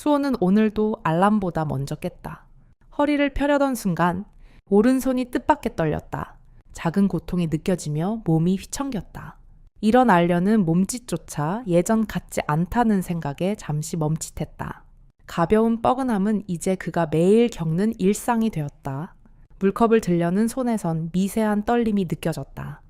수호는 오늘도 알람보다 먼저 깼다. 허리를 펴려던 순간 오른손이 뜻밖에 떨렸다. 작은 고통이 느껴지며 몸이 휘청겼다. 일어나려는 몸짓조차 예전 같지 않다는 생각에 잠시 멈칫했다. 가벼운 뻐근함은 이제 그가 매일 겪는 일상이 되었다. 물컵을 들려는 손에선 미세한 떨림이 느껴졌다.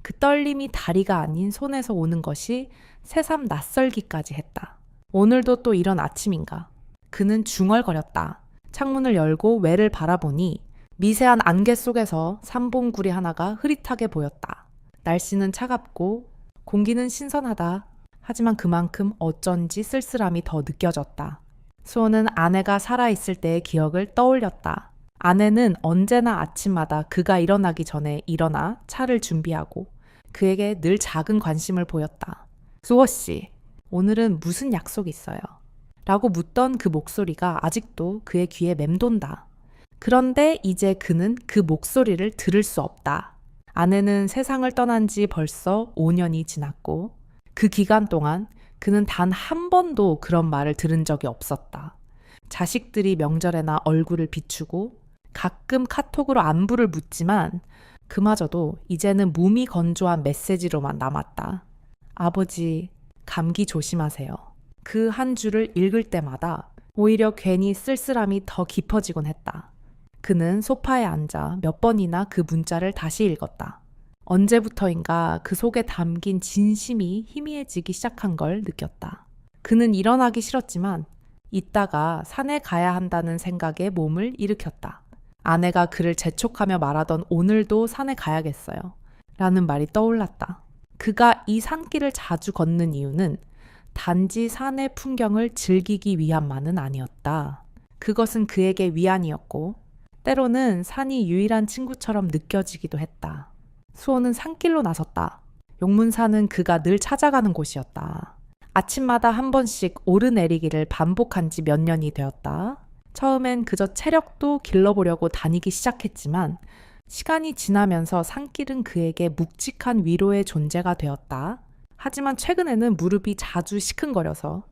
그 떨림이 다리가 아닌 손에서 오는 것이 새삼 낯설기까지 했다. 오늘도 또 이런 아침인가. 그는 중얼거렸다. 창문을 열고 외를 바라보니 미세한 안개 속에서 삼봉구리 하나가 흐릿하게 보였다. 날씨는 차갑고 공기는 신선하다. 하지만 그만큼 어쩐지 쓸쓸함이 더 느껴졌다. 수호는 아내가 살아있을 때의 기억을 떠올렸다. 아내는 언제나 아침마다 그가 일어나기 전에 일어나 차를 준비하고 그에게 늘 작은 관심을 보였다. 수호 씨, 오늘은 무슨 약속이 있어요? 라고 묻던 그 목소리가 아직도 그의 귀에 맴돈다. 그런데 이제 그는 그 목소리를 들을 수 없다. 아내는 세상을 떠난 지 벌써 5년이 지났고 그 기간 동안 그는 단 한 번도 그런 말을 들은 적이 없었다. 자식들이 명절에나 얼굴을 비추고 가끔 카톡으로 안부를 묻지만 그마저도 이제는 몸이 건조한 메시지로만 남았다. 아버지, 감기 조심하세요. 그 한 줄을 읽을 때마다 오히려 괜히 쓸쓸함이 더 깊어지곤 했다. 그는 소파에 앉아 몇 번이나 그 문자를 다시 읽었다. 언제부터인가 그 속에 담긴 진심이 희미해지기 시작한 걸 느꼈다. 그는 일어나기 싫었지만 이따가 산에 가야 한다는 생각에 몸을 일으켰다. 아내가 그를 재촉하며 말하던 오늘도 산에 가야겠어요. 라는 말이 떠올랐다. 그가 이 산길을 자주 걷는 이유는 단지 산의 풍경을 즐기기 위함만은 아니었다. 그것은 그에게 위안이었고 때로는 산이 유일한 친구처럼 느껴지기도 했다. 수호는 산길로 나섰다. 용문산은 그가 늘 찾아가는 곳이었다. 아침마다 한 번씩 오르내리기를 반복한 지 몇 년이 되었다. 처음엔 그저 체력도 길러보려고 다니기 시작했지만 시간이 지나면서 산길은 그에게 묵직한 위로의 존재가 되었다. 하지만 최근에는 무릎이 자주 시큰거려서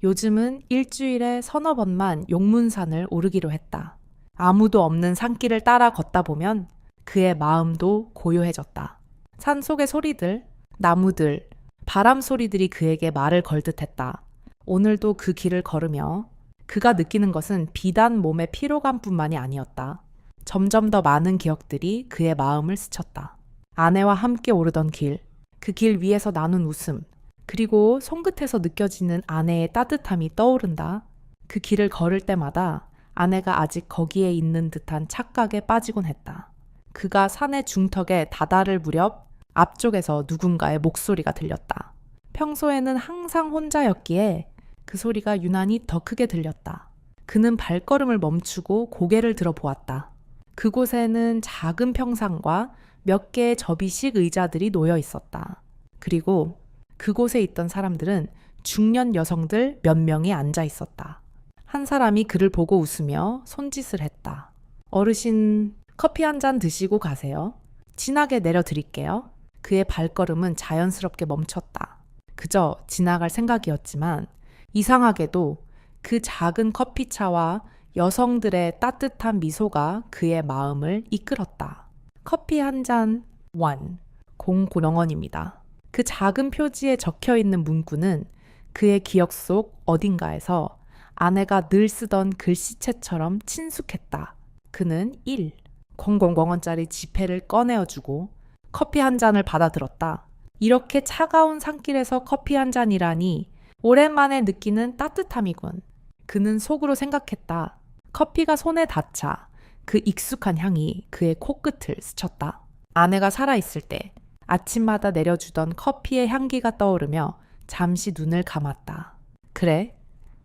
요즘은 일주일에 서너 번만 용문산을 오르기로 했다. 아무도 없는 산길을 따라 걷다 보면 그의 마음도 고요해졌다. 산 속의 소리들, 나무들, 바람 소리들이 그에게 말을 걸듯했다. 오늘도 그 길을 걸으며 그가 느끼는 것은 비단 몸의 피로감뿐만이 아니었다. 점점 더 많은 기억들이 그의 마음을 스쳤다. 아내와 함께 오르던 길, 그 길 위에서 나눈 웃음, 그리고 손끝에서 느껴지는 아내의 따뜻함이 떠오른다. 그 길을 걸을 때마다 아내가 아직 거기에 있는 듯한 착각에 빠지곤 했다. 그가 산의 중턱에 다다를 무렵 앞쪽에서 누군가의 목소리가 들렸다. 평소에는 항상 혼자였기에 그 소리가 유난히 더 크게 들렸다. 그는 발걸음을 멈추고 고개를 들어보았다. 그곳에는 작은 평상과 몇 개의 접이식 의자들이 놓여 있었다. 그리고 그곳에 있던 사람들은 중년 여성들 몇 명이 앉아 있었다. 한 사람이 그를 보고 웃으며 손짓을 했다. 어르신, 커피 한 잔 드시고 가세요. 진하게 내려드릴게요. 그의 발걸음은 자연스럽게 멈췄다. 그저 지나갈 생각이었지만 이상하게도 그 작은 커피차와 여성들의 따뜻한 미소가 그의 마음을 이끌었다. 커피 한 잔, 원, 001입니다. 그 작은 표지에 적혀있는 문구는 그의 기억 속 어딘가에서 아내가 늘 쓰던 글씨체처럼 친숙했다. 그는 1, 000원짜리 지폐를 꺼내어주고 커피 한 잔을 받아들었다. 이렇게 차가운 산길에서 커피 한 잔이라니 오랜만에 느끼는 따뜻함이군. 그는 속으로 생각했다. 커피가 손에 닿자 그 익숙한 향이 그의 코끝을 스쳤다. 아내가 살아있을 때 아침마다 내려주던 커피의 향기가 떠오르며 잠시 눈을 감았다. 그래,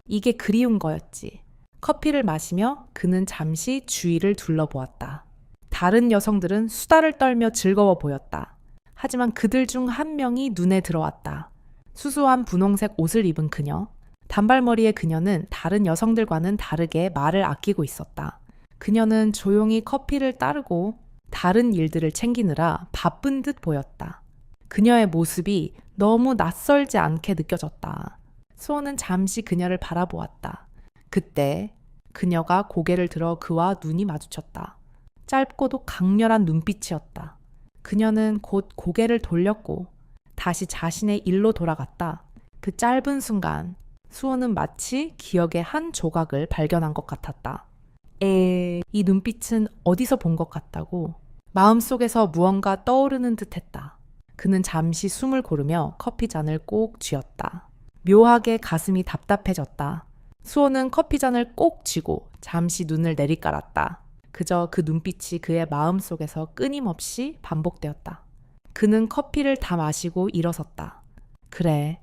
이게 그리운 거였지. 커피를 마시며 그는 잠시 주위를 둘러보았다. 다른 여성들은 수다를 떨며 즐거워 보였다. 하지만 그들 중 한 명이 눈에 들어왔다. 수수한 분홍색 옷을 입은 그녀. 단발머리의 그녀는 다른 여성들과는 다르게 말을 아끼고 있었다. 그녀는 조용히 커피를 따르고 다른 일들을 챙기느라 바쁜 듯 보였다. 그녀의 모습이 너무 낯설지 않게 느껴졌다. 수호는 잠시 그녀를 바라보았다. 그때 그녀가 고개를 들어 그와 눈이 마주쳤다. 짧고도 강렬한 눈빛이었다. 그녀는 곧 고개를 돌렸고 다시 자신의 일로 돌아갔다. 그 짧은 순간 수호는 마치 기억의 한 조각을 발견한 것 같았다. 이 눈빛은 어디서 본 것 같다고 마음속에서 무언가 떠오르는 듯 했다. 그는 잠시 숨을 고르며 커피잔을 꼭 쥐었다. 묘하게 가슴이 답답해졌다. 수호는 커피잔을 꼭 쥐고 잠시 눈을 내리깔았다. 그저 그 눈빛이 그의 마음속에서 끊임없이 반복되었다. 그는 커피를 다 마시고 일어섰다. 그래,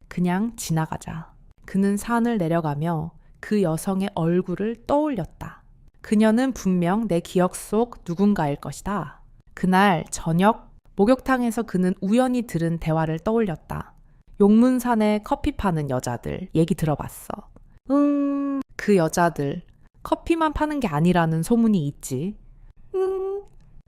그냥 지나가자. 그는 산을 내려가며 그 여성의 얼굴을 떠올렸다. 그녀는 분명 내 기억 속 누군가일 것이다. 그날 저녁 목욕탕에서 그는 우연히 들은 대화를 떠올렸다. 용문산에 커피 파는 여자들 얘기 들어봤어. 그 여자들 커피만 파는 게 아니라는 소문이 있지.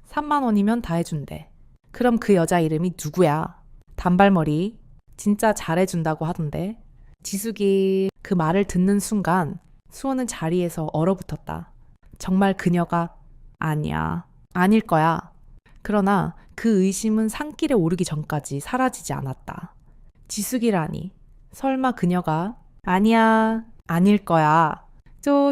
3만 원이면 다 해준대. 그럼 그 여자 이름이 누구야? 단발머리 진짜 잘해준다고 하던데. 지숙이 그 말을 듣는 순간 수호는 자리에서 얼어붙었다. 정말 그녀가 아니야. 아닐 거야. 그러나 그 의심은 산길에 오르기 전까지 사라지지 않았다. 지숙이라니. 설마 그녀가 아니야. 아닐 거야.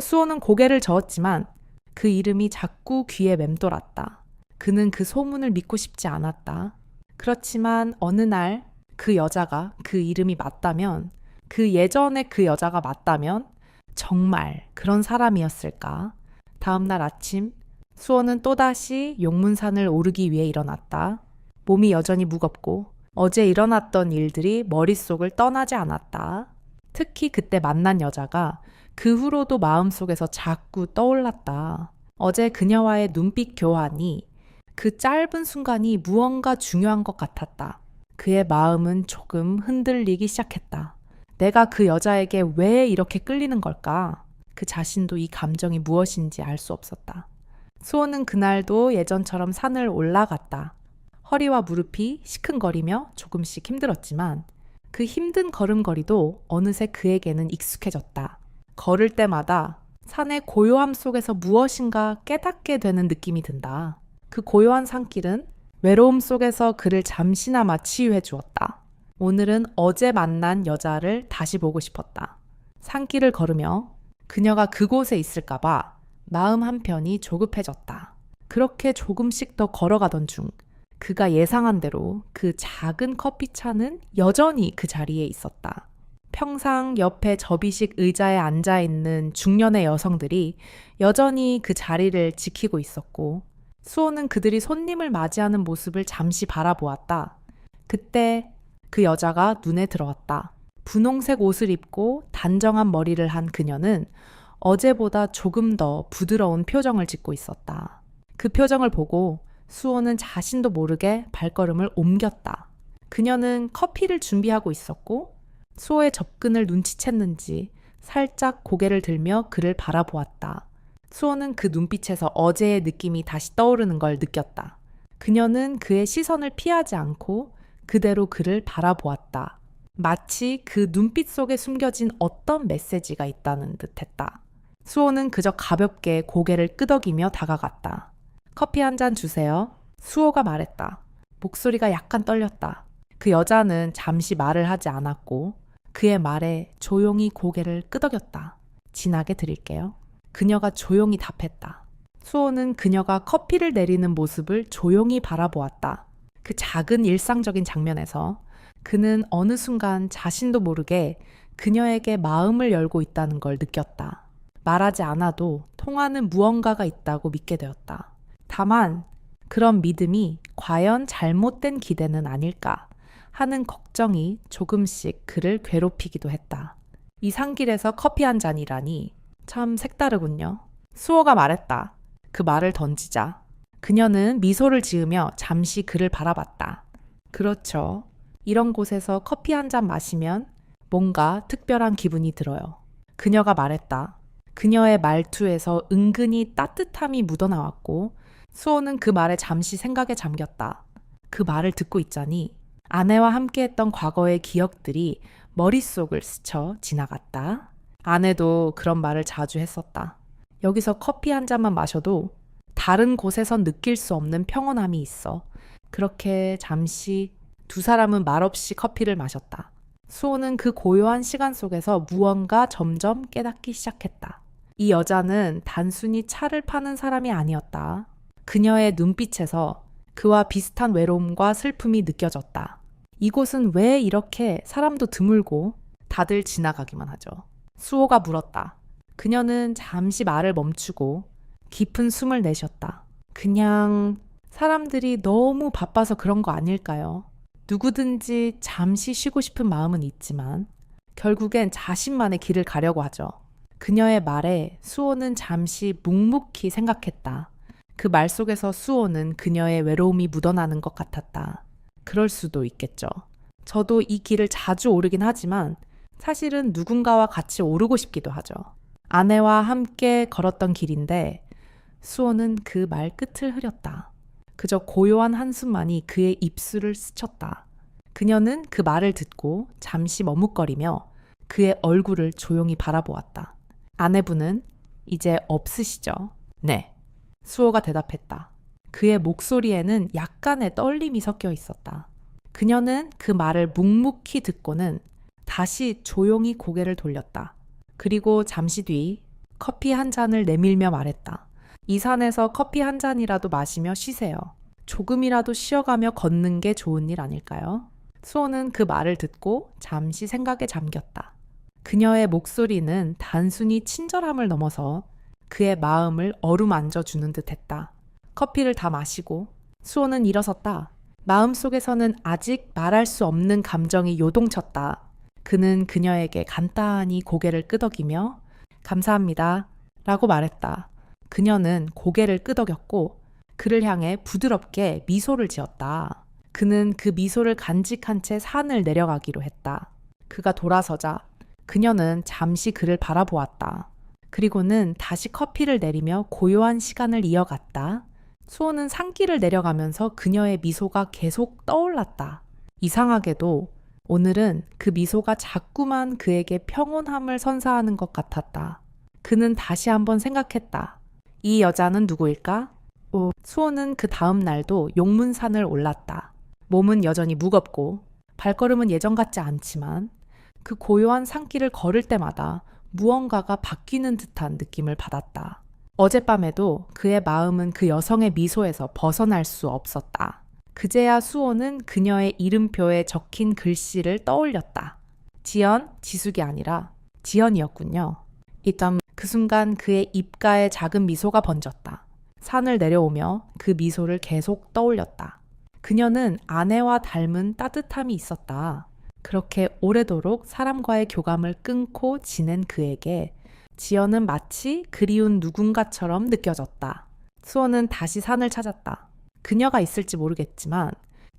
수호는 고개를 저었지만 그 이름이 자꾸 귀에 맴돌았다. 그는 그 소문을 믿고 싶지 않았다. 그렇지만 어느 날 그 여자가 그 이름이 맞다면, 그 예전에 그 여자가 맞다면 정말 그런 사람이었을까? 다음 날 아침 수호는 또다시 용문산을 오르기 위해 일어났다. 몸이 여전히 무겁고 어제 일어났던 일들이 머릿속을 떠나지 않았다. 특히 그때 만난 여자가 그 후로도 마음속에서 자꾸 떠올랐다. 어제 그녀와의 눈빛 교환이 그 짧은 순간이 무언가 중요한 것 같았다. 그의 마음은 조금 흔들리기 시작했다. 내가 그 여자에게 왜 이렇게 끌리는 걸까? 그 자신도 이 감정이 무엇인지 알 수 없었다. 수호는 그날도 예전처럼 산을 올라갔다. 허리와 무릎이 시큰거리며 조금씩 힘들었지만 그 힘든 걸음걸이도 어느새 그에게는 익숙해졌다. 걸을 때마다 산의 고요함 속에서 무엇인가 깨닫게 되는 느낌이 든다. 그 고요한 산길은 외로움 속에서 그를 잠시나마 치유해 주었다. 오늘은 어제 만난 여자를 다시 보고 싶었다. 산길을 걸으며 그녀가 그곳에 있을까봐 마음 한편이 조급해졌다. 그렇게 조금씩 더 걸어가던 중 그가 예상한 대로 그 작은 커피차는 여전히 그 자리에 있었다. 평상 옆에 접이식 의자에 앉아있는 중년의 여성들이 여전히 그 자리를 지키고 있었고 수호는 그들이 손님을 맞이하는 모습을 잠시 바라보았다. 그때 그 여자가 눈에 들어왔다. 분홍색 옷을 입고 단정한 머리를 한 그녀는 어제보다 조금 더 부드러운 표정을 짓고 있었다. 그 표정을 보고 수호는 자신도 모르게 발걸음을 옮겼다. 그녀는 커피를 준비하고 있었고 수호의 접근을 눈치챘는지 살짝 고개를 들며 그를 바라보았다. 수호는 그 눈빛에서 어제의 느낌이 다시 떠오르는 걸 느꼈다. 그녀는 그의 시선을 피하지 않고 그대로 그를 바라보았다. 마치 그 눈빛 속에 숨겨진 어떤 메시지가 있다는 듯했다. 수호는 그저 가볍게 고개를 끄덕이며 다가갔다. 커피 한 잔 주세요. 수호가 말했다. 목소리가 약간 떨렸다. 그 여자는 잠시 말을 하지 않았고 그의 말에 조용히 고개를 끄덕였다. 진하게 드릴게요. 그녀가 조용히 답했다. 수호는 그녀가 커피를 내리는 모습을 조용히 바라보았다. 그 작은 일상적인 장면에서 그는 어느 순간 자신도 모르게 그녀에게 마음을 열고 있다는 걸 느꼈다. 말하지 않아도 통하는 무언가가 있다고 믿게 되었다. 다만 그런 믿음이 과연 잘못된 기대는 아닐까 하는 걱정이 조금씩 그를 괴롭히기도 했다. 이 산길에서 커피 한 잔이라니 참 색다르군요. 수호가 말했다. 그 말을 던지자 그녀는 미소를 지으며 잠시 그를 바라봤다. 그렇죠. 이런 곳에서 커피 한 잔 마시면 뭔가 특별한 기분이 들어요. 그녀가 말했다. 그녀의 말투에서 은근히 따뜻함이 묻어나왔고 수호는 그 말에 잠시 생각에 잠겼다. 그 말을 듣고 있자니 아내와 함께했던 과거의 기억들이 머릿속을 스쳐 지나갔다. 아내도 그런 말을 자주 했었다. 여기서 커피 한 잔만 마셔도 다른 곳에선 느낄 수 없는 평온함이 있어. 그렇게 잠시 두 사람은 말없이 커피를 마셨다. 수호는 그 고요한 시간 속에서 무언가 점점 깨닫기 시작했다. 이 여자는 단순히 차를 파는 사람이 아니었다. 그녀의 눈빛에서 그와 비슷한 외로움과 슬픔이 느껴졌다. 이곳은 왜 이렇게 사람도 드물고 다들 지나가기만 하죠? 수호가 물었다. 그녀는 잠시 말을 멈추고 깊은 숨을 내쉬었다. 그냥 사람들이 너무 바빠서 그런 거 아닐까요? 누구든지 잠시 쉬고 싶은 마음은 있지만 결국엔 자신만의 길을 가려고 하죠. 그녀의 말에 수호는 잠시 묵묵히 생각했다. 그 말 속에서 수호는 그녀의 외로움이 묻어나는 것 같았다. 그럴 수도 있겠죠. 저도 이 길을 자주 오르긴 하지만 사실은 누군가와 같이 오르고 싶기도 하죠. 아내와 함께 걸었던 길인데 수호는 그 말 끝을 흐렸다. 그저 고요한 한숨만이 그의 입술을 스쳤다. 그녀는 그 말을 듣고 잠시 머뭇거리며 그의 얼굴을 조용히 바라보았다. 아내분은 이제 없으시죠? 네. 수호가 대답했다. 그의 목소리에는 약간의 떨림이 섞여 있었다. 그녀는 그 말을 묵묵히 듣고는 다시 조용히 고개를 돌렸다. 그리고 잠시 뒤 커피 한 잔을 내밀며 말했다. 이 산에서 커피 한 잔이라도 마시며 쉬세요. 조금이라도 쉬어가며 걷는 게 좋은 일 아닐까요? 수호는 그 말을 듣고 잠시 생각에 잠겼다. 그녀의 목소리는 단순히 친절함을 넘어서 그의 마음을 어루만져 주는 듯 했다. 커피를 다 마시고 수호는 일어섰다. 마음속에서는 아직 말할 수 없는 감정이 요동쳤다. 그는 그녀에게 간단히 고개를 끄덕이며 감사합니다 라고 말했다. 그녀는 고개를 끄덕였고 그를 향해 부드럽게 미소를 지었다. 그는 그 미소를 간직한 채 산을 내려가기로 했다. 그가 돌아서자 그녀는 잠시 그를 바라보았다. 그리고는 다시 커피를 내리며 고요한 시간을 이어갔다. 수호는 산길을 내려가면서 그녀의 미소가 계속 떠올랐다. 이상하게도 오늘은 그 미소가 자꾸만 그에게 평온함을 선사하는 것 같았다. 그는 다시 한번 생각했다. 이 여자는 누구일까? 수호는 그 다음 날도 용문산을 올랐다. 몸은 여전히 무겁고 발걸음은 예전 같지 않지만 그 고요한 산길을 걸을 때마다 무언가가 바뀌는 듯한 느낌을 받았다. 어젯밤에도 그의 마음은 그 여성의 미소에서 벗어날 수 없었다. 그제야 수호는 그녀의 이름표에 적힌 글씨를 떠올렸다. 지연, 지숙이 아니라 지연이었군요. 일단 그 순간 그의 입가에 작은 미소가 번졌다. 산을 내려오며 그 미소를 계속 떠올렸다. 그녀는 아내와 닮은 따뜻함이 있었다. 그렇게 오래도록 사람과의 교감을 끊고 지낸 그에게 지연은 마치 그리운 누군가처럼 느껴졌다. 수호는 다시 산을 찾았다. 그녀가 있을지 모르겠지만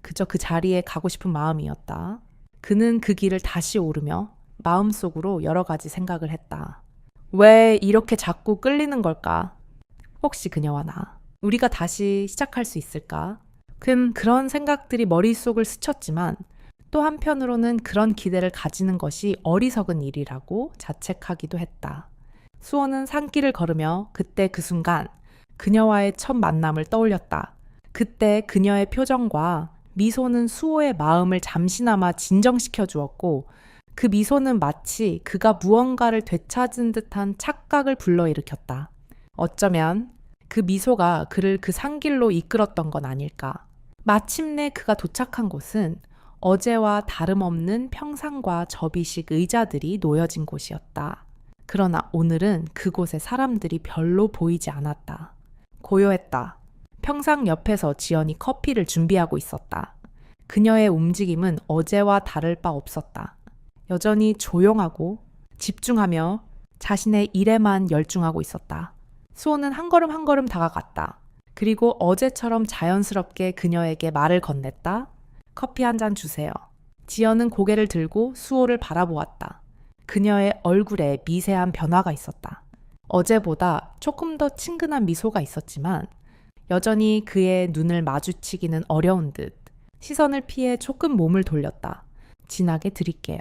그저 그 자리에 가고 싶은 마음이었다. 그는 그 길을 다시 오르며 마음속으로 여러 가지 생각을 했다. 왜 이렇게 자꾸 끌리는 걸까? 혹시 그녀와 나, 우리가 다시 시작할 수 있을까? 그런 생각들이 머릿속을 스쳤지만 또 한편으로는 그런 기대를 가지는 것이 어리석은 일이라고 자책하기도 했다. 수호는 산길을 걸으며 그때 그 순간 그녀와의 첫 만남을 떠올렸다. 그때 그녀의 표정과 미소는 수호의 마음을 잠시나마 진정시켜 주었고 그 미소는 마치 그가 무언가를 되찾은 듯한 착각을 불러일으켰다. 어쩌면 그 미소가 그를 그 산길로 이끌었던 건 아닐까. 마침내 그가 도착한 곳은 어제와 다름없는 평상과 접이식 의자들이 놓여진 곳이었다. 그러나 오늘은 그곳에 사람들이 별로 보이지 않았다. 고요했다. 평상 옆에서 지연이 커피를 준비하고 있었다. 그녀의 움직임은 어제와 다를 바 없었다. 여전히 조용하고 집중하며 자신의 일에만 열중하고 있었다. 수호는 한 걸음 한 걸음 다가갔다. 그리고 어제처럼 자연스럽게 그녀에게 말을 건넸다. 커피 한 잔 주세요. 지연은 고개를 들고 수호를 바라보았다. 그녀의 얼굴에 미세한 변화가 있었다. 어제보다 조금 더 친근한 미소가 있었지만 여전히 그의 눈을 마주치기는 어려운 듯 시선을 피해 조금 몸을 돌렸다. 진하게 드릴게요.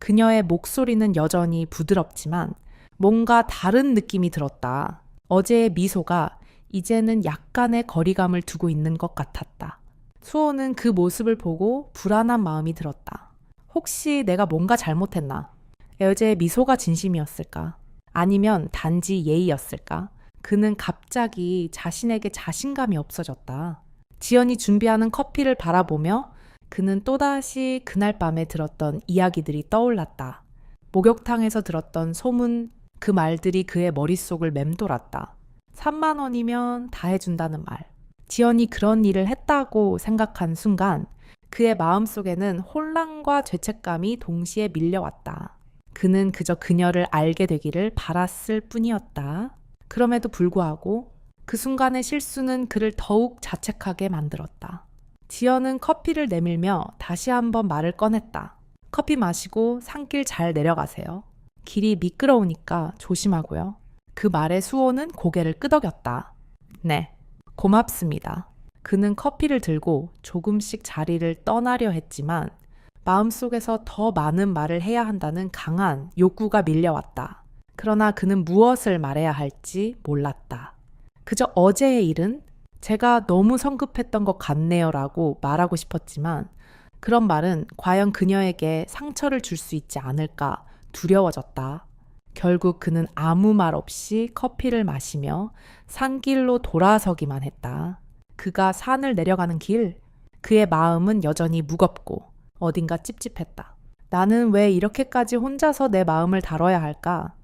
그녀의 목소리는 여전히 부드럽지만 뭔가 다른 느낌이 들었다. 어제의 미소가 이제는 약간의 거리감을 두고 있는 것 같았다. 수호는 그 모습을 보고 불안한 마음이 들었다. 혹시 내가 뭔가 잘못했나? 어제의 미소가 진심이었을까? 아니면 단지 예의였을까? 그는 갑자기 자신에게 자신감이 없어졌다. 지연이 준비하는 커피를 바라보며 그는 또다시 그날 밤에 들었던 이야기들이 떠올랐다. 목욕탕에서 들었던 소문, 그 말들이 그의 머릿속을 맴돌았다. 3만 원이면 다 해준다는 말. 지연이 그런 일을 했다고 생각한 순간 그의 마음속에는 혼란과 죄책감이 동시에 밀려왔다. 그는 그저 그녀를 알게 되기를 바랐을 뿐이었다. 그럼에도 불구하고 그 순간의 실수는 그를 더욱 자책하게 만들었다. 지연은 커피를 내밀며 다시 한번 말을 꺼냈다. 커피 마시고 산길 잘 내려가세요. 길이 미끄러우니까 조심하고요. 그 말에 수호는 고개를 끄덕였다. 네, 고맙습니다. 그는 커피를 들고 조금씩 자리를 떠나려 했지만 마음속에서 더 많은 말을 해야 한다는 강한 욕구가 밀려왔다. 그러나 그는 무엇을 말해야 할지 몰랐다. 그저 어제의 일은 제가 너무 성급했던 것 같네요 라고 말하고 싶었지만 그런 말은 과연 그녀에게 상처를 줄 수 있지 않을까 두려워졌다. 결국 그는 아무 말 없이 커피를 마시며 산길로 돌아서기만 했다. 그가 산을 내려가는 길, 그의 마음은 여전히 무겁고 어딘가 찝찝했다. 나는 왜 이렇게까지 혼자서 내 마음을 다뤄야 할까?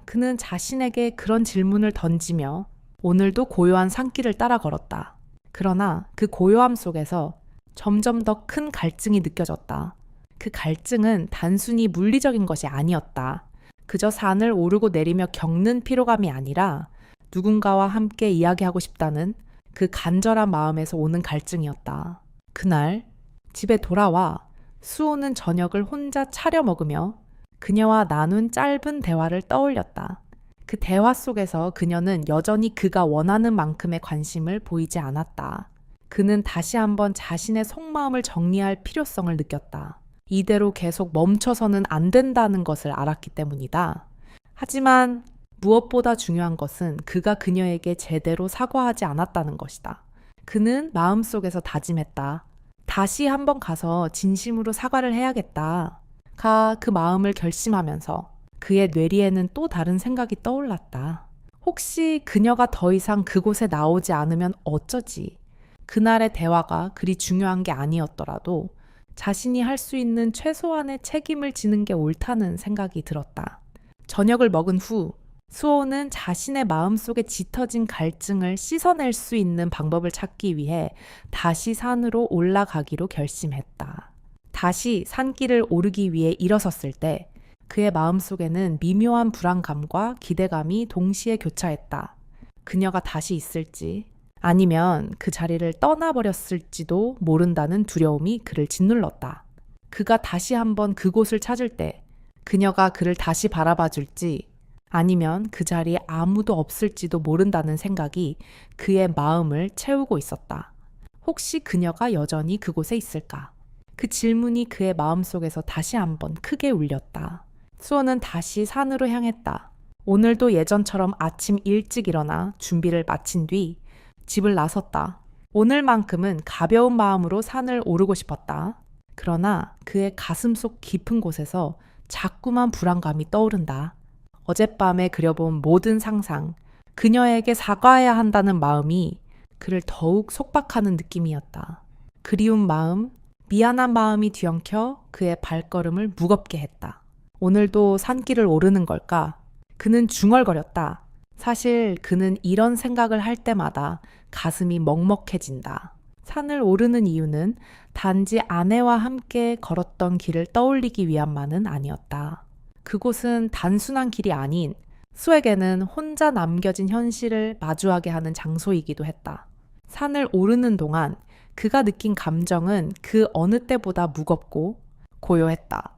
그는 자신에게 그런 질문을 던지며 오늘도 고요한 산길을 따라 걸었다. 그러나 그 고요함 속에서 점점 더 큰 갈증이 느껴졌다. 그 갈증은 단순히 물리적인 것이 아니었다. 그저 산을 오르고 내리며 겪는 피로감이 아니라 누군가와 함께 이야기하고 싶다는 그 간절한 마음에서 오는 갈증이었다. 그날 집에 돌아와 수호는 저녁을 혼자 차려 먹으며 그녀와 나눈 짧은 대화를 떠올렸다. 그 대화 속에서 그녀는 여전히 그가 원하는 만큼의 관심을 보이지 않았다. 그는 다시 한번 자신의 속마음을 정리할 필요성을 느꼈다. 이대로 계속 멈춰서는 안 된다는 것을 알았기 때문이다. 하지만 무엇보다 중요한 것은 그가 그녀에게 제대로 사과하지 않았다는 것이다. 그는 마음속에서 다짐했다. 다시 한번 가서 진심으로 사과를 해야겠다. 그 마음을 결심하면서 그의 뇌리에는 또 다른 생각이 떠올랐다. 혹시 그녀가 더 이상 그곳에 나오지 않으면 어쩌지? 그날의 대화가 그리 중요한 게 아니었더라도 자신이 할 수 있는 최소한의 책임을 지는 게 옳다는 생각이 들었다. 저녁을 먹은 후 수호는 자신의 마음속에 짙어진 갈증을 씻어낼 수 있는 방법을 찾기 위해 다시 산으로 올라가기로 결심했다. 다시 산길을 오르기 위해 일어섰을 때 그의 마음속에는 미묘한 불안감과 기대감이 동시에 교차했다. 그녀가 다시 있을지 아니면 그 자리를 떠나버렸을지도 모른다는 두려움이 그를 짓눌렀다. 그가 다시 한번 그곳을 찾을 때 그녀가 그를 다시 바라봐 줄지 아니면 그 자리에 아무도 없을지도 모른다는 생각이 그의 마음을 채우고 있었다. 혹시 그녀가 여전히 그곳에 있을까? 그 질문이 그의 마음속에서 다시 한번 크게 울렸다. 수호는 다시 산으로 향했다. 오늘도 예전처럼 아침 일찍 일어나 준비를 마친 뒤 집을 나섰다. 오늘만큼은 가벼운 마음으로 산을 오르고 싶었다. 그러나 그의 가슴속 깊은 곳에서 자꾸만 불안감이 떠오른다. 어젯밤에 그려본 모든 상상, 그녀에게 사과해야 한다는 마음이 그를 더욱 속박하는 느낌이었다. 그리운 마음, 미안한 마음이 뒤엉켜 그의 발걸음을 무겁게 했다. 오늘도 산길을 오르는 걸까? 그는 중얼거렸다. 사실 그는 이런 생각을 할 때마다 가슴이 먹먹해진다. 산을 오르는 이유는 단지 아내와 함께 걸었던 길을 떠올리기 위함만은 아니었다. 그곳은 단순한 길이 아닌 수에게는 혼자 남겨진 현실을 마주하게 하는 장소이기도 했다. 산을 오르는 동안 그가 느낀 감정은 그 어느 때보다 무겁고 고요했다.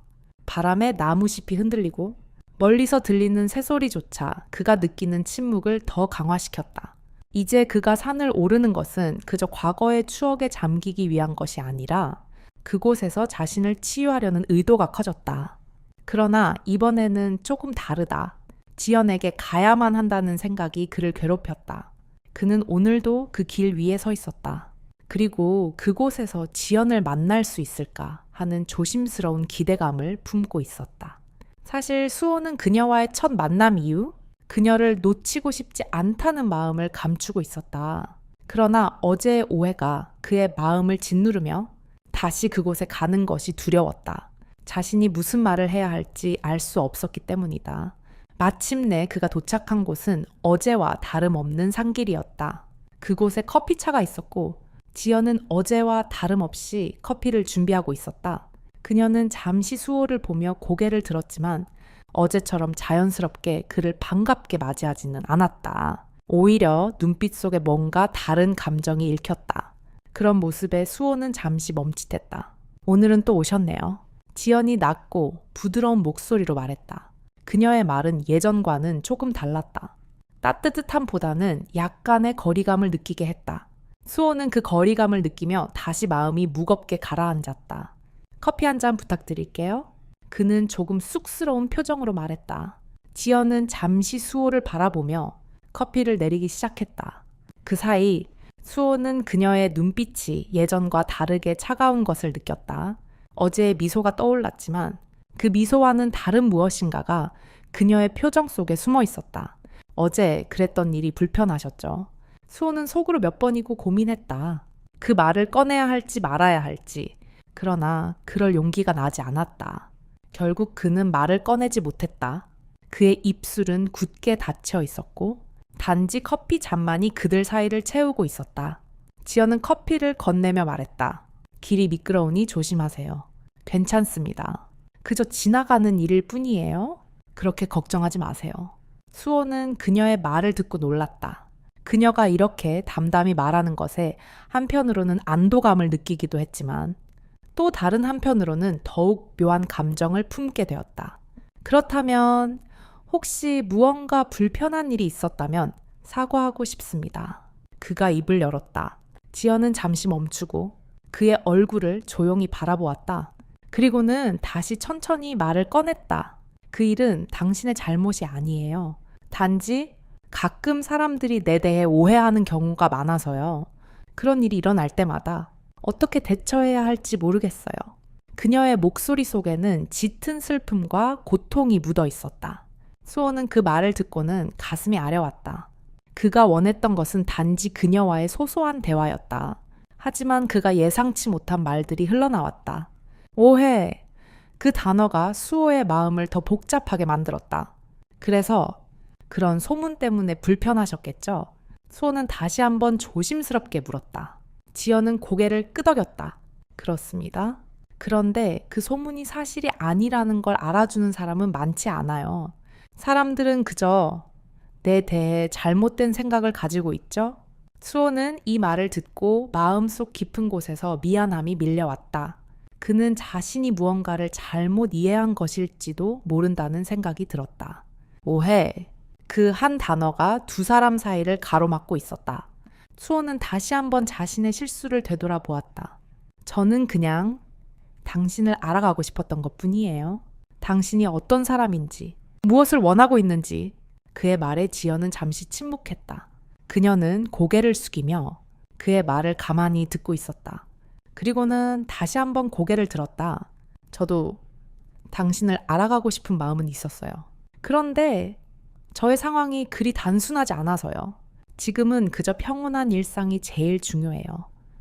바람에 나무잎이 흔들리고 멀리서 들리는 새소리조차 그가 느끼는 침묵을 더 강화시켰다. 이제 그가 산을 오르는 것은 그저 과거의 추억에 잠기기 위한 것이 아니라 그곳에서 자신을 치유하려는 의도가 커졌다. 그러나 이번에는 조금 다르다. 지연에게 가야만 한다는 생각이 그를 괴롭혔다. 그는 오늘도 그 길 위에 서 있었다. 그리고 그곳에서 지연을 만날 수 있을까 하는 조심스러운 기대감을 품고 있었다. 사실 수호는 그녀와의 첫 만남 이후 그녀를 놓치고 싶지 않다는 마음을 감추고 있었다. 그러나 어제의 오해가 그의 마음을 짓누르며 다시 그곳에 가는 것이 두려웠다. 자신이 무슨 말을 해야 할지 알 수 없었기 때문이다. 마침내 그가 도착한 곳은 어제와 다름없는 산길이었다. 그곳에 커피차가 있었고 지연은 어제와 다름없이 커피를 준비하고 있었다. 그녀는 잠시 수호를 보며 고개를 들었지만 어제처럼 자연스럽게 그를 반갑게 맞이하지는 않았다. 오히려 눈빛 속에 뭔가 다른 감정이 읽혔다. 그런 모습에 수호는 잠시 멈칫했다. 오늘은 또 오셨네요. 지연이 낮고 부드러운 목소리로 말했다. 그녀의 말은 예전과는 조금 달랐다. 따뜻함보다는 약간의 거리감을 느끼게 했다. 수호는 그 거리감을 느끼며 다시 마음이 무겁게 가라앉았다. 커피 한 잔 부탁드릴게요. 그는 조금 쑥스러운 표정으로 말했다. 지연은 잠시 수호를 바라보며 커피를 내리기 시작했다. 그 사이 수호는 그녀의 눈빛이 예전과 다르게 차가운 것을 느꼈다. 어제의 미소가 떠올랐지만 그 미소와는 다른 무엇인가가 그녀의 표정 속에 숨어 있었다. 어제 그랬던 일이 불편하셨죠. 수호는 속으로 몇 번이고 고민했다. 그 말을 꺼내야 할지 말아야 할지. 그러나 그럴 용기가 나지 않았다. 결국 그는 말을 꺼내지 못했다. 그의 입술은 굳게 닫혀 있었고 단지 커피 잔만이 그들 사이를 채우고 있었다. 지연은 커피를 건네며 말했다. 길이 미끄러우니 조심하세요. 괜찮습니다. 그저 지나가는 일일 뿐이에요. 그렇게 걱정하지 마세요. 수호는 그녀의 말을 듣고 놀랐다. 그녀가 이렇게 담담히 말하는 것에 한편으로는 안도감을 느끼기도 했지만 또 다른 한편으로는 더욱 묘한 감정을 품게 되었다. 그렇다면 혹시 무언가 불편한 일이 있었다면 사과하고 싶습니다. 그가 입을 열었다. 지연은 잠시 멈추고 그의 얼굴을 조용히 바라보았다. 그리고는 다시 천천히 말을 꺼냈다. 그 일은 당신의 잘못이 아니에요. 단지 가끔 사람들이 내 대해 오해하는 경우가 많아서요. 그런 일이 일어날 때마다 어떻게 대처해야 할지 모르겠어요. 그녀의 목소리 속에는 짙은 슬픔과 고통이 묻어 있었다. 수호는 그 말을 듣고는 가슴이 아려왔다. 그가 원했던 것은 단지 그녀와의 소소한 대화였다. 하지만 그가 예상치 못한 말들이 흘러나왔다. 오해! 그 단어가 수호의 마음을 더 복잡하게 만들었다. 그래서 그런 소문 때문에 불편하셨겠죠? 수호는 다시 한번 조심스럽게 물었다. 지연은 고개를 끄덕였다. 그렇습니다. 그런데 그 소문이 사실이 아니라는 걸 알아주는 사람은 많지 않아요. 사람들은 그저 내 대해 잘못된 생각을 가지고 있죠? 수호는 이 말을 듣고 마음속 깊은 곳에서 미안함이 밀려왔다. 그는 자신이 무언가를 잘못 이해한 것일지도 모른다는 생각이 들었다. 오해. 그 한 단어가 두 사람 사이를 가로막고 있었다. 수호는 다시 한번 자신의 실수를 되돌아보았다. 저는 그냥 당신을 알아가고 싶었던 것뿐이에요. 당신이 어떤 사람인지, 무엇을 원하고 있는지. 그의 말에 지연은 잠시 침묵했다. 그녀는 고개를 숙이며 그의 말을 가만히 듣고 있었다. 그리고는 다시 한번 고개를 들었다. 저도 당신을 알아가고 싶은 마음은 있었어요. 그런데 저의 상황이 그리 단순하지 않아서요. 지금은 그저 평온한 일상이 제일 중요해요.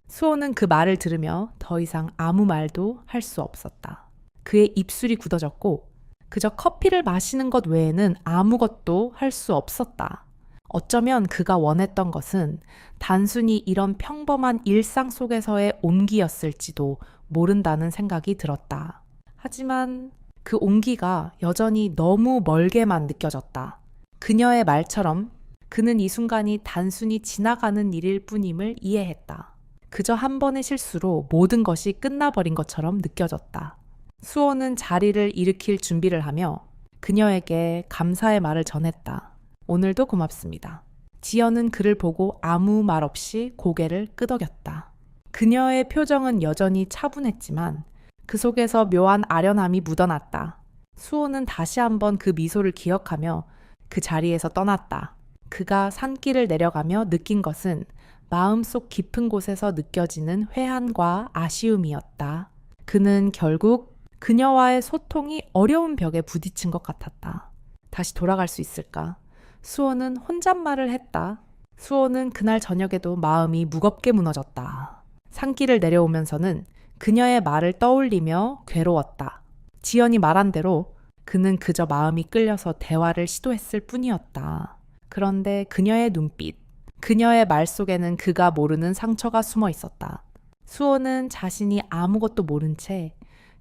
수호는 그 말을 들으며 더 이상 아무 말도 할 수 없었다. 그의 입술이 굳어졌고 그저 커피를 마시는 것 외에는 아무것도 할 수 없었다. 어쩌면 그가 원했던 것은 단순히 이런 평범한 일상 속에서의 온기였을지도 모른다는 생각이 들었다. 하지만 그 온기가 여전히 너무 멀게만 느껴졌다. 그녀의 말처럼 그는 이 순간이 단순히 지나가는 일일 뿐임을 이해했다. 그저 한 번의 실수로 모든 것이 끝나버린 것처럼 느껴졌다. 수호는 자리를 일으킬 준비를 하며 그녀에게 감사의 말을 전했다. 오늘도 고맙습니다. 지연은 그를 보고 아무 말 없이 고개를 끄덕였다. 그녀의 표정은 여전히 차분했지만 그 속에서 묘한 아련함이 묻어났다. 수호는 다시 한번 그 미소를 기억하며 그 자리에서 떠났다. 그가 산길을 내려가며 느낀 것은 마음속 깊은 곳에서 느껴지는 회한과 아쉬움이었다. 그는 결국 그녀와의 소통이 어려운 벽에 부딪힌 것 같았다. 다시 돌아갈 수 있을까? 수호는 혼잣말을 했다. 수호는 그날 저녁에도 마음이 무겁게 무너졌다. 산길을 내려오면서는 그녀의 말을 떠올리며 괴로웠다. 지연이 말한 대로 그는 그저 마음이 끌려서 대화를 시도했을 뿐이었다. 그런데 그녀의 눈빛, 그녀의 말 속에는 그가 모르는 상처가 숨어 있었다. 수호는 자신이 아무것도 모른 채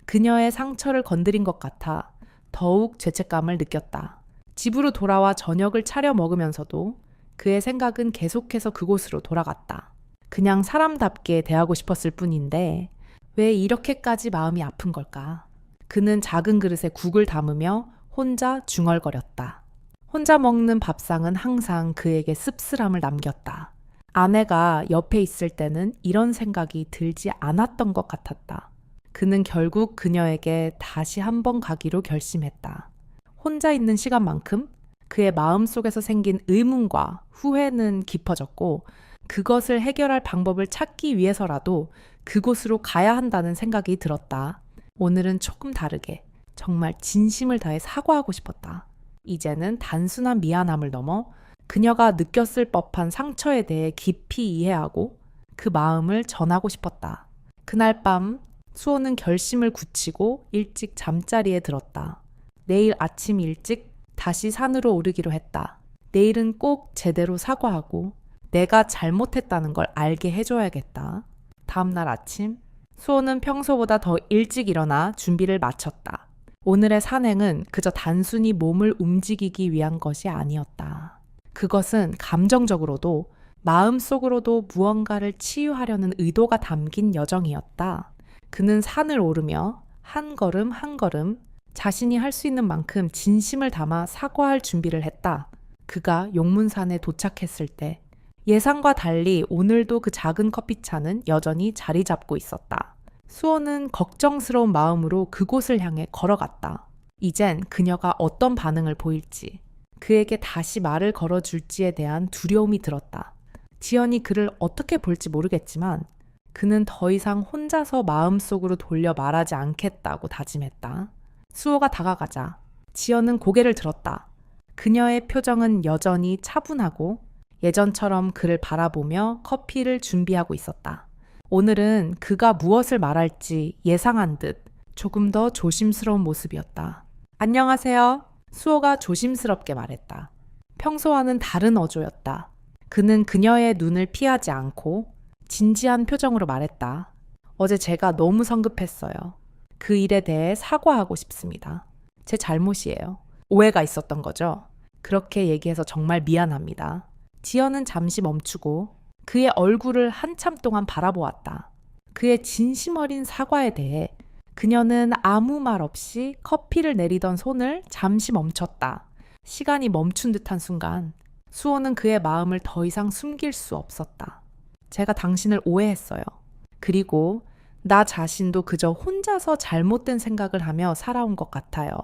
그녀의 상처를 건드린 것 같아 더욱 죄책감을 느꼈다. 집으로 돌아와 저녁을 차려 먹으면서도 그의 생각은 계속해서 그곳으로 돌아갔다. 그냥 사람답게 대하고 싶었을 뿐인데 왜 이렇게까지 마음이 아픈 걸까? 그는 작은 그릇에 국을 담으며 혼자 중얼거렸다. 혼자 먹는 밥상은 항상 그에게 씁쓸함을 남겼다. 아내가 옆에 있을 때는 이런 생각이 들지 않았던 것 같았다. 그는 결국 그녀에게 다시 한번 가기로 결심했다. 혼자 있는 시간만큼 그의 마음속에서 생긴 의문과 후회는 깊어졌고 그것을 해결할 방법을 찾기 위해서라도 그곳으로 가야 한다는 생각이 들었다. 오늘은 조금 다르게 정말 진심을 다해 사과하고 싶었다. 이제는 단순한 미안함을 넘어 그녀가 느꼈을 법한 상처에 대해 깊이 이해하고 그 마음을 전하고 싶었다. 그날 밤 수호는 결심을 굳히고 일찍 잠자리에 들었다. 내일 아침 일찍 다시 산으로 오르기로 했다. 내일은 꼭 제대로 사과하고 내가 잘못했다는 걸 알게 해줘야겠다. 다음날 아침 수호는 평소보다 더 일찍 일어나 준비를 마쳤다. 오늘의 산행은 그저 단순히 몸을 움직이기 위한 것이 아니었다. 그것은 감정적으로도 마음속으로도 무언가를 치유하려는 의도가 담긴 여정이었다. 그는 산을 오르며 한 걸음 한 걸음 자신이 할 수 있는 만큼 진심을 담아 사과할 준비를 했다. 그가 용문산에 도착했을 때 예상과 달리 오늘도 그 작은 커피차는 여전히 자리 잡고 있었다. 수호는 걱정스러운 마음으로 그곳을 향해 걸어갔다. 이젠 그녀가 어떤 반응을 보일지, 그에게 다시 말을 걸어줄지에 대한 두려움이 들었다. 지연이 그를 어떻게 볼지 모르겠지만 그는 더 이상 혼자서 마음속으로 돌려 말하지 않겠다고 다짐했다. 수호가 다가가자 지연은 고개를 들었다. 그녀의 표정은 여전히 차분하고 예전처럼 그를 바라보며 커피를 준비하고 있었다. 오늘은 그가 무엇을 말할지 예상한 듯 조금 더 조심스러운 모습이었다. 안녕하세요. 수호가 조심스럽게 말했다. 평소와는 다른 어조였다. 그는 그녀의 눈을 피하지 않고 진지한 표정으로 말했다. 어제 제가 너무 성급했어요. 그 일에 대해 사과하고 싶습니다. 제 잘못이에요. 오해가 있었던 거죠. 그렇게 얘기해서 정말 미안합니다. 지연은 잠시 멈추고 그의 얼굴을 한참 동안 바라보았다. 그의 진심 어린 사과에 대해 그녀는 아무 말 없이 커피를 내리던 손을 잠시 멈췄다. 시간이 멈춘 듯한 순간 수호는 그의 마음을 더 이상 숨길 수 없었다. 제가 당신을 오해했어요. 그리고 나 자신도 그저 혼자서 잘못된 생각을 하며 살아온 것 같아요.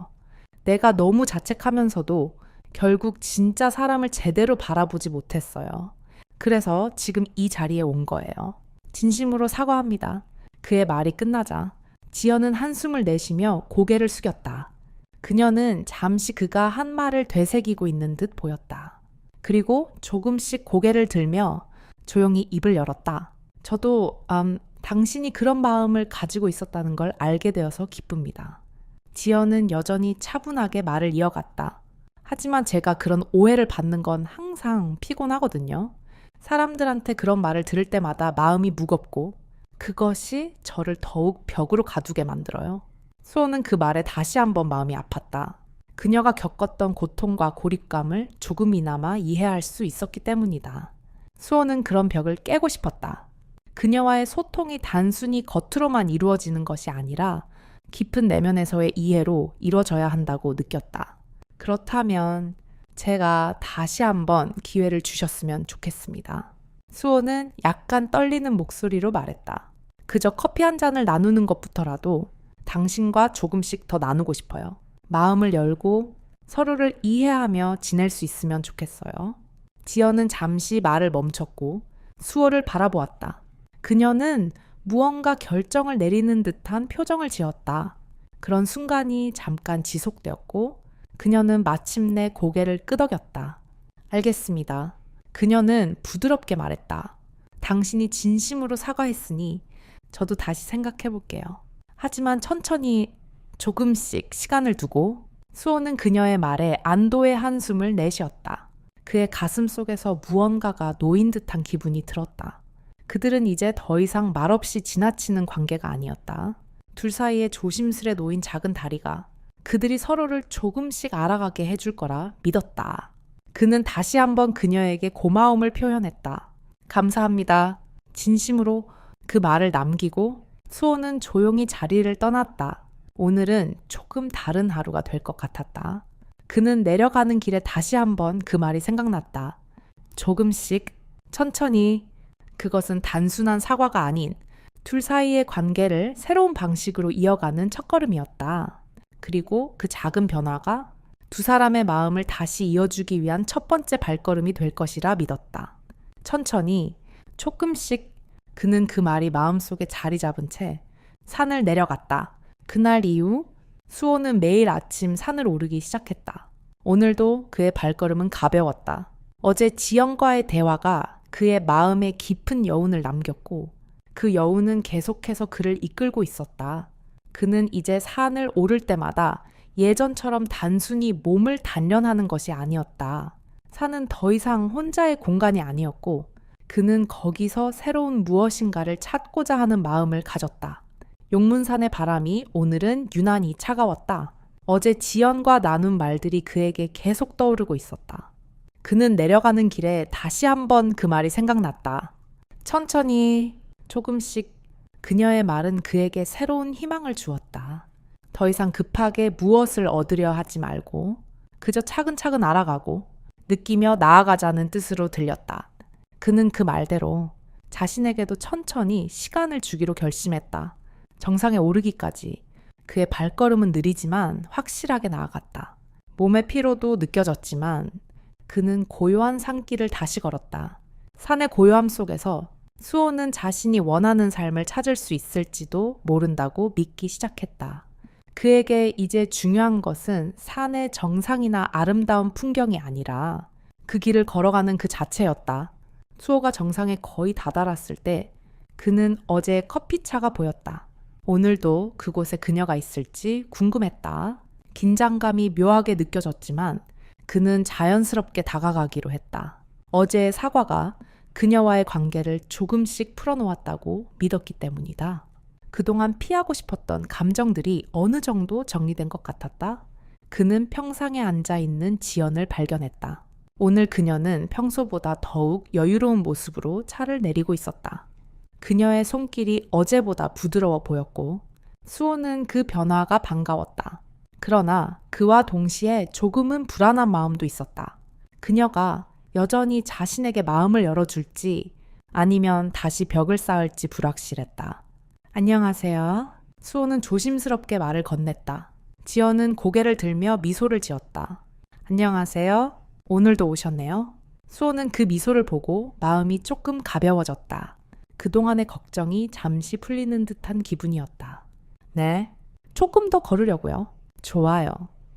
내가 너무 자책하면서도 결국 진짜 사람을 제대로 바라보지 못했어요. 그래서 지금 이 자리에 온 거예요. 진심으로 사과합니다. 그의 말이 끝나자 지연은 한숨을 내쉬며 고개를 숙였다. 그녀는 잠시 그가 한 말을 되새기고 있는 듯 보였다. 그리고 조금씩 고개를 들며 조용히 입을 열었다. 저도 당신이 그런 마음을 가지고 있었다는 걸 알게 되어서 기쁩니다. 지연은 여전히 차분하게 말을 이어갔다. 하지만 제가 그런 오해를 받는 건 항상 피곤하거든요. 사람들한테 그런 말을 들을 때마다 마음이 무겁고 그것이 저를 더욱 벽으로 가두게 만들어요. 수호는 그 말에 다시 한번 마음이 아팠다. 그녀가 겪었던 고통과 고립감을 조금이나마 이해할 수 있었기 때문이다. 수호는 그런 벽을 깨고 싶었다. 그녀와의 소통이 단순히 겉으로만 이루어지는 것이 아니라 깊은 내면에서의 이해로 이루어져야 한다고 느꼈다. 그렇다면 제가 다시 한번 기회를 주셨으면 좋겠습니다. 수호는 약간 떨리는 목소리로 말했다. 그저 커피 한 잔을 나누는 것부터라도 당신과 조금씩 더 나누고 싶어요. 마음을 열고 서로를 이해하며 지낼 수 있으면 좋겠어요. 지연은 잠시 말을 멈췄고 수호를 바라보았다. 그녀는 무언가 결정을 내리는 듯한 표정을 지었다. 그런 순간이 잠깐 지속되었고 그녀는 마침내 고개를 끄덕였다. 알겠습니다. 그녀는 부드럽게 말했다. 당신이 진심으로 사과했으니 저도 다시 생각해 볼게요. 하지만 천천히 조금씩 시간을 두고 수호는 그녀의 말에 안도의 한숨을 내쉬었다. 그의 가슴 속에서 무언가가 놓인 듯한 기분이 들었다. 그들은 이제 더 이상 말없이 지나치는 관계가 아니었다. 둘 사이에 조심스레 놓인 작은 다리가 그들이 서로를 조금씩 알아가게 해줄 거라 믿었다. 그는 다시 한번 그녀에게 고마움을 표현했다. 감사합니다. 진심으로 그 말을 남기고 수호는 조용히 자리를 떠났다. 오늘은 조금 다른 하루가 될 것 같았다. 그는 내려가는 길에 다시 한번 그 말이 생각났다. 조금씩, 천천히. 그것은 단순한 사과가 아닌 둘 사이의 관계를 새로운 방식으로 이어가는 첫걸음이었다. 그리고 그 작은 변화가 두 사람의 마음을 다시 이어주기 위한 첫 번째 발걸음이 될 것이라 믿었다. 천천히, 조금씩 그는 그 말이 마음속에 자리 잡은 채 산을 내려갔다. 그날 이후 수호는 매일 아침 산을 오르기 시작했다. 오늘도 그의 발걸음은 가벼웠다. 어제 지연과의 대화가 그의 마음에 깊은 여운을 남겼고 그 여운은 계속해서 그를 이끌고 있었다. 그는 이제 산을 오를 때마다 예전처럼 단순히 몸을 단련하는 것이 아니었다. 산은 더 이상 혼자의 공간이 아니었고 그는 거기서 새로운 무엇인가를 찾고자 하는 마음을 가졌다. 용문산의 바람이 오늘은 유난히 차가웠다. 어제 지연과 나눈 말들이 그에게 계속 떠오르고 있었다. 그는 내려가는 길에 다시 한번 그 말이 생각났다. 천천히, 조금씩 그녀의 말은 그에게 새로운 희망을 주었다. 더 이상 급하게 무엇을 얻으려 하지 말고 그저 차근차근 알아가고 느끼며 나아가자는 뜻으로 들렸다. 그는 그 말대로 자신에게도 천천히 시간을 주기로 결심했다. 정상에 오르기까지 그의 발걸음은 느리지만 확실하게 나아갔다. 몸의 피로도 느껴졌지만 그는 고요한 산길을 다시 걸었다. 산의 고요함 속에서 수호는 자신이 원하는 삶을 찾을 수 있을지도 모른다고 믿기 시작했다. 그에게 이제 중요한 것은 산의 정상이나 아름다운 풍경이 아니라 그 길을 걸어가는 그 자체였다. 수호가 정상에 거의 다다랐을 때 그는 어제의 커피차가 보였다. 오늘도 그곳에 그녀가 있을지 궁금했다. 긴장감이 묘하게 느껴졌지만 그는 자연스럽게 다가가기로 했다. 어제의 사과가 그녀와의 관계를 조금씩 풀어놓았다고 믿었기 때문이다. 그동안 피하고 싶었던 감정들이 어느 정도 정리된 것 같았다. 그는 평상에 앉아있는 지연을 발견했다. 오늘 그녀는 평소보다 더욱 여유로운 모습으로 차를 내리고 있었다. 그녀의 손길이 어제보다 부드러워 보였고 수호는 그 변화가 반가웠다. 그러나 그와 동시에 조금은 불안한 마음도 있었다. 그녀가 여전히 자신에게 마음을 열어줄지 아니면 다시 벽을 쌓을지 불확실했다. 안녕하세요. 수호는 조심스럽게 말을 건넸다. 지연은 고개를 들며 미소를 지었다. 안녕하세요. 오늘도 오셨네요. 수호는 그 미소를 보고 마음이 조금 가벼워졌다. 그동안의 걱정이 잠시 풀리는 듯한 기분이었다. 네, 조금 더 걸으려고요. 좋아요.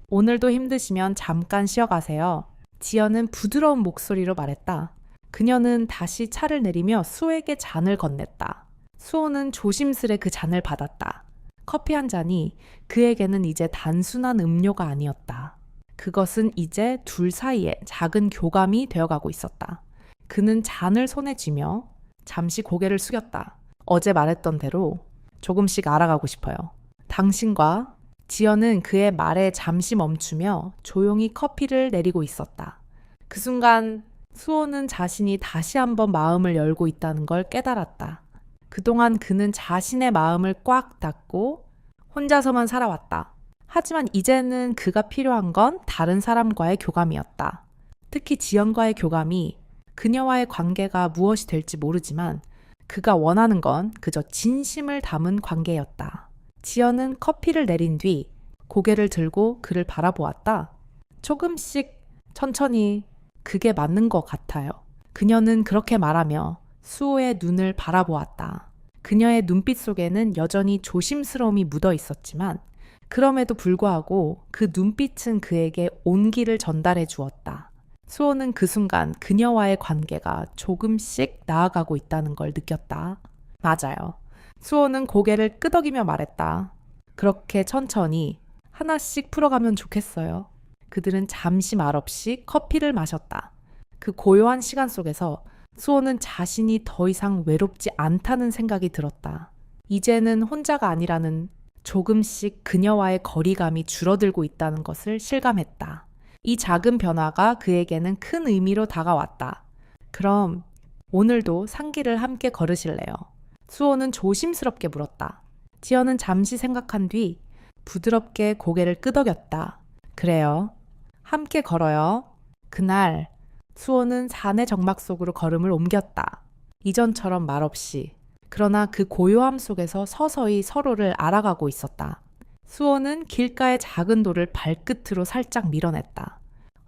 오늘도 힘드시면 잠깐 쉬어가세요. 지연은 부드러운 목소리로 말했다. 그녀는 다시 차를 내리며 수호에게 잔을 건넸다. 수호는 조심스레 그 잔을 받았다. 커피 한 잔이 그에게는 이제 단순한 음료가 아니었다. 그것은 이제 둘 사이에 작은 교감이 되어가고 있었다. 그는 잔을 손에 쥐며 잠시 고개를 숙였다. 어제 말했던 대로 조금씩 알아가고 싶어요. 당신과 지연은 그의 말에 잠시 멈추며 조용히 커피를 내리고 있었다. 그 순간 수호는 자신이 다시 한번 마음을 열고 있다는 걸 깨달았다. 그동안 그는 자신의 마음을 꽉 닫고 혼자서만 살아왔다. 하지만 이제는 그가 필요한 건 다른 사람과의 교감이었다. 특히 지연과의 교감이 그녀와의 관계가 무엇이 될지 모르지만 그가 원하는 건 그저 진심을 담은 관계였다. 지연은 커피를 내린 뒤 고개를 들고 그를 바라보았다. 조금씩 천천히 그게 맞는 것 같아요. 그녀는 그렇게 말하며 수호의 눈을 바라보았다. 그녀의 눈빛 속에는 여전히 조심스러움이 묻어 있었지만 그럼에도 불구하고 그 눈빛은 그에게 온기를 전달해 주었다. 수호는 그 순간 그녀와의 관계가 조금씩 나아가고 있다는 걸 느꼈다. 맞아요. 수호는 고개를 끄덕이며 말했다. 그렇게 천천히 하나씩 풀어가면 좋겠어요. 그들은 잠시 말없이 커피를 마셨다. 그 고요한 시간 속에서 수호는 자신이 더 이상 외롭지 않다는 생각이 들었다. 이제는 혼자가 아니라는 조금씩 그녀와의 거리감이 줄어들고 있다는 것을 실감했다. 이 작은 변화가 그에게는 큰 의미로 다가왔다. 그럼 오늘도 산길을 함께 걸으실래요? 수호는 조심스럽게 물었다. 지연은 잠시 생각한 뒤 부드럽게 고개를 끄덕였다. 그래요. 함께 걸어요. 그날 수호는 산의 정막 속으로 걸음을 옮겼다. 이전처럼 말없이. 그러나 그 고요함 속에서 서서히 서로를 알아가고 있었다. 수호는 길가의 작은 돌을 발끝으로 살짝 밀어냈다.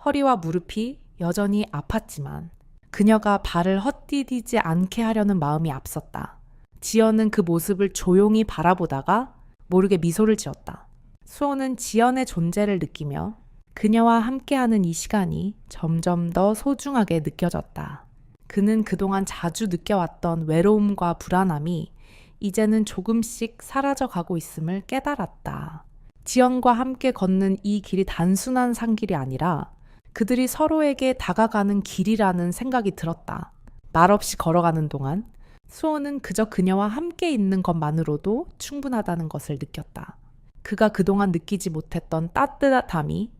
허리와 무릎이 여전히 아팠지만 그녀가 발을 헛디디지 않게 하려는 마음이 앞섰다. 지연은 그 모습을 조용히 바라보다가 모르게 미소를 지었다. 수호는 지연의 존재를 느끼며 그녀와 함께하는 이 시간이 점점 더 소중하게 느껴졌다. 그는 그동안 자주 느껴왔던 외로움과 불안함이 이제는 조금씩 사라져가고 있음을 깨달았다. 지연과 함께 걷는 이 길이 단순한 산길이 아니라 그들이 서로에게 다가가는 길이라는 생각이 들었다. 말없이 걸어가는 동안 수호는 그저 그녀와 함께 있는 것만으로도 충분하다는 것을 느꼈다. 그가 그동안 느끼지 못했던 따뜻함이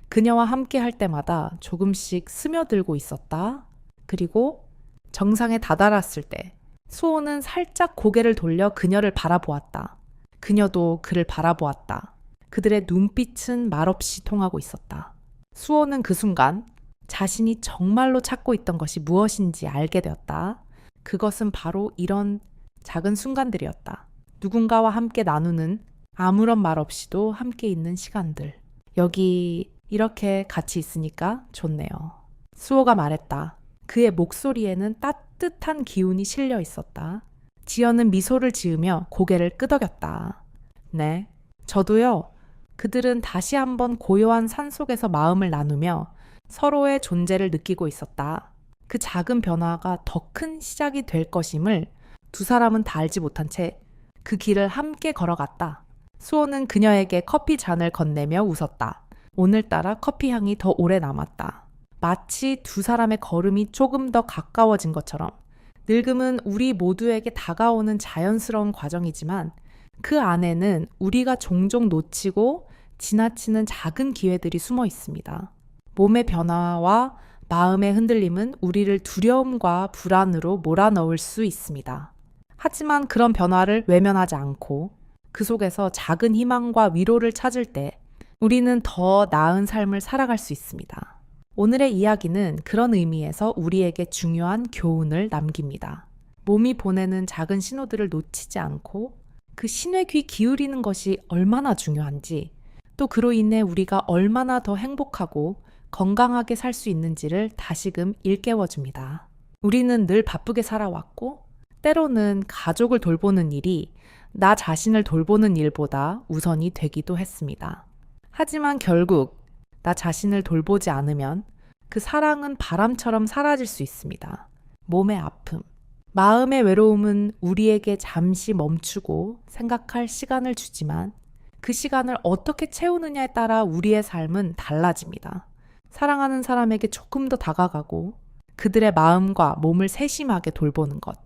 그녀와 함께 할 때마다 조금씩 스며들고 있었다. 그리고 정상에 다다랐을 때 수호는 살짝 고개를 돌려 그녀를 바라보았다. 그녀도 그를 바라보았다. 그들의 눈빛은 말없이 통하고 있었다. 수호는 그 순간 자신이 정말로 찾고 있던 것이 무엇인지 알게 되었다. 그것은 바로 이런 작은 순간들이었다. 누군가와 함께 나누는 아무런 말 없이도 함께 있는 시간들. 여기 이렇게 같이 있으니까 좋네요. 수호가 말했다. 그의 목소리에는 따뜻한 기운이 실려 있었다. 지연은 미소를 지으며 고개를 끄덕였다. 네, 저도요. 그들은 다시 한번 고요한 산속에서 마음을 나누며 서로의 존재를 느끼고 있었다. 그 작은 변화가 더 큰 시작이 될 것임을 두 사람은 다 알지 못한 채 그 길을 함께 걸어갔다. 수호는 그녀에게 커피 잔을 건네며 웃었다. 오늘따라 커피 향이 더 오래 남았다. 마치 두 사람의 걸음이 조금 더 가까워진 것처럼 늙음은 우리 모두에게 다가오는 자연스러운 과정이지만 그 안에는 우리가 종종 놓치고 지나치는 작은 기회들이 숨어 있습니다. 몸의 변화와 마음의 흔들림은 우리를 두려움과 불안으로 몰아넣을 수 있습니다. 하지만 그런 변화를 외면하지 않고 그 속에서 작은 희망과 위로를 찾을 때 우리는 더 나은 삶을 살아갈 수 있습니다. 오늘의 이야기는 그런 의미에서 우리에게 중요한 교훈을 남깁니다. 몸이 보내는 작은 신호들을 놓치지 않고 그 신에 귀 기울이는 것이 얼마나 중요한지, 또 그로 인해 우리가 얼마나 더 행복하고 건강하게 살 수 있는지를 다시금 일깨워줍니다. 우리는 늘 바쁘게 살아왔고 때로는 가족을 돌보는 일이 나 자신을 돌보는 일보다 우선이 되기도 했습니다. 하지만 결국 나 자신을 돌보지 않으면 그 사랑은 바람처럼 사라질 수 있습니다. 몸의 아픔, 마음의 외로움은 우리에게 잠시 멈추고 생각할 시간을 주지만 그 시간을 어떻게 채우느냐에 따라 우리의 삶은 달라집니다. 사랑하는 사람에게 조금 더 다가가고 그들의 마음과 몸을 세심하게 돌보는 것.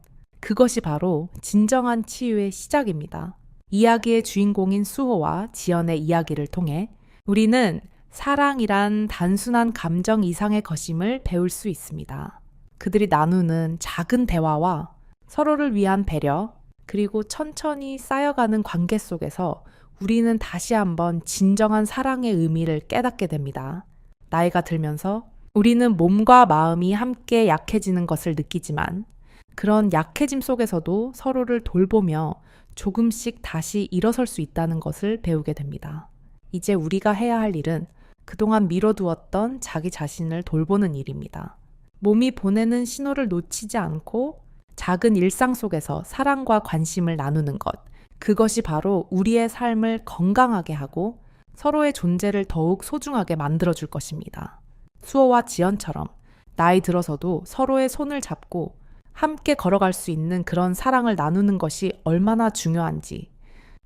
그것이 바로 진정한 치유의 시작입니다. 이야기의 주인공인 수호와 지연의 이야기를 통해 우리는 사랑이란 단순한 감정 이상의 것임을 배울 수 있습니다. 그들이 나누는 작은 대화와 서로를 위한 배려, 그리고 천천히 쌓여가는 관계 속에서 우리는 다시 한번 진정한 사랑의 의미를 깨닫게 됩니다. 나이가 들면서 우리는 몸과 마음이 함께 약해지는 것을 느끼지만 그런 약해짐 속에서도 서로를 돌보며 조금씩 다시 일어설 수 있다는 것을 배우게 됩니다. 이제 우리가 해야 할 일은 그동안 미뤄두었던 자기 자신을 돌보는 일입니다. 몸이 보내는 신호를 놓치지 않고 작은 일상 속에서 사랑과 관심을 나누는 것. 그것이 바로 우리의 삶을 건강하게 하고 서로의 존재를 더욱 소중하게 만들어줄 것입니다. 수호와 지연처럼 나이 들어서도 서로의 손을 잡고 함께 걸어갈 수 있는 그런 사랑을 나누는 것이 얼마나 중요한지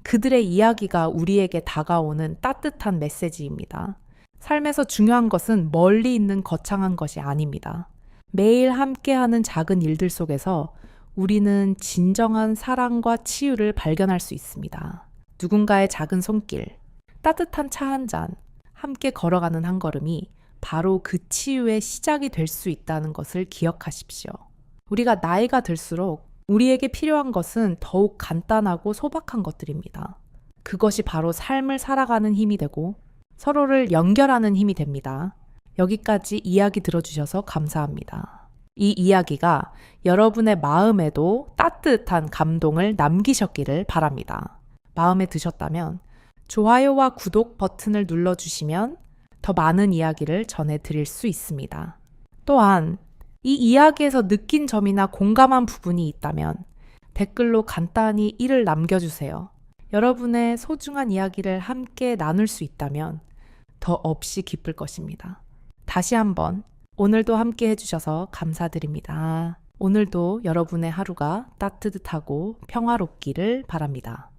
그들의 이야기가 우리에게 다가오는 따뜻한 메시지입니다. 삶에서 중요한 것은 멀리 있는 거창한 것이 아닙니다. 매일 함께하는 작은 일들 속에서 우리는 진정한 사랑과 치유를 발견할 수 있습니다. 누군가의 작은 손길, 따뜻한 차 한 잔, 함께 걸어가는 한 걸음이 바로 그 치유의 시작이 될 수 있다는 것을 기억하십시오. 우리가 나이가 들수록 우리에게 필요한 것은 더욱 간단하고 소박한 것들입니다. 그것이 바로 삶을 살아가는 힘이 되고 서로를 연결하는 힘이 됩니다. 여기까지 이야기 들어주셔서 감사합니다. 이 이야기가 여러분의 마음에도 따뜻한 감동을 남기셨기를 바랍니다. 마음에 드셨다면 좋아요와 구독 버튼을 눌러주시면 더 많은 이야기를 전해드릴 수 있습니다. 또한 이 이야기에서 느낀 점이나 공감한 부분이 있다면 댓글로 간단히 일을 남겨주세요. 여러분의 소중한 이야기를 함께 나눌 수 있다면 더 없이 기쁠 것입니다. 다시 한번 오늘도 함께 해주셔서 감사드립니다. 오늘도 여러분의 하루가 따뜻하고 평화롭기를 바랍니다.